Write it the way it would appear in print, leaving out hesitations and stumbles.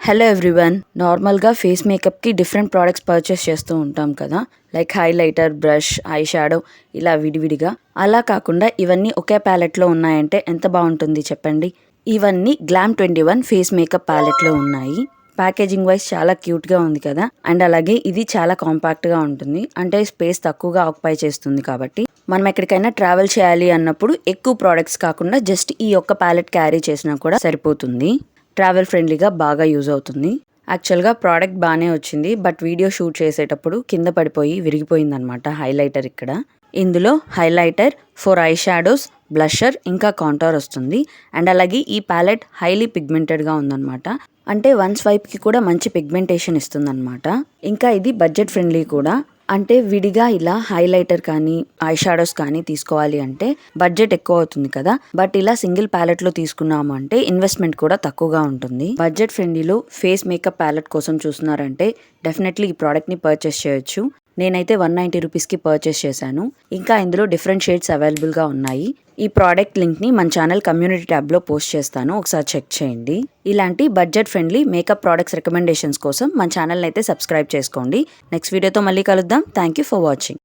Hello everyone. నార్మల్గా face మేకప్కి different products purchase చేస్తూ ఉంటాం కదా, like highlighter, brush, eye shadow ఇలా విడివిడిగా. అలా కాకుండా ఇవన్నీ ఒకే ప్యాలెట్లో ఉన్నాయంటే ఎంత బాగుంటుంది చెప్పండి. ఇవన్నీ Glam21 ఫేస్ మేకప్ ప్యాలెట్లో ఉన్నాయి. ప్యాకేజింగ్ వైజ్ చాలా క్యూట్గా ఉంది కదా, అండ్ అలాగే ఇది చాలా కాంపాక్ట్గా ఉంటుంది, అంటే స్పేస్ తక్కువగా ఆక్యుపై చేస్తుంది. కాబట్టి మనం ఎక్కడికైనా ట్రావెల్ చేయాలి అన్నప్పుడు ఎక్కువ ప్రోడక్ట్స్ కాకుండా జస్ట్ ఈ ఒక్క ప్యాలెట్ క్యారీ చేసినా కూడా సరిపోతుంది. ట్రావెల్ ఫ్రెండ్లీగా బాగా యూజ్ అవుతుంది. యాక్చువల్గా ప్రోడక్ట్ బాగానే వచ్చింది, బట్ వీడియో షూట్ చేసేటప్పుడు కింద పడిపోయి విరిగిపోయిందనమాట హైలైటర్. ఇక్కడ ఇందులో హైలైటర్, 4 ఐ షాడోస్, బ్లషర్ ఇంకా కాంటోర్ వస్తుంది. అండ్ అలాగే ఈ ప్యాలెట్ హైలీ పిగ్మెంటెడ్గా ఉందన్నమాట, అంటే వన్ స్వైప్కి కూడా మంచి పిగ్మెంటేషన్ ఇస్తుందన్నమాట. ఇంకా ఇది బడ్జెట్ ఫ్రెండ్లీ కూడా, అంటే విడిగా ఇలా హైలైటర్ కానీ ఐ షాడోస్ కానీ తీసుకోవాలి అంటే బడ్జెట్ ఎక్కువ అవుతుంది కదా, బట్ ఇలా సింగిల్ ప్యాలెట్ లో తీసుకున్నాము అంటే ఇన్వెస్ట్మెంట్ కూడా తక్కువగా ఉంటుంది. బడ్జెట్ ఫ్రెండ్లీలో ఫేస్ మేకప్ ప్యాలెట్ కోసం చూస్తున్నారంటే డెఫినెట్లీ ఈ ప్రోడక్ట్ ని పర్చేస్ చేయొచ్చు. నేనైతే 190 రూపీస్కి పర్చేస్ చేశాను. ఇంకా ఇందులో డిఫరెంట్ షేడ్స్ అవైలబుల్గా ఉన్నాయి. ఈ ప్రోడక్ట్ లింక్ని మన ఛానల్ కమ్యూనిటీ ట్యాబ్లో పోస్ట్ చేస్తాను, ఒకసారి చెక్ చేయండి. ఇలాంటి budget friendly makeup products recommendations కోసం మన ఛానల్ని అయితే సబ్స్క్రైబ్ చేసుకోండి. నెక్స్ట్ వీడియోతో మళ్ళీ కలుద్దాం. Thank you for watching.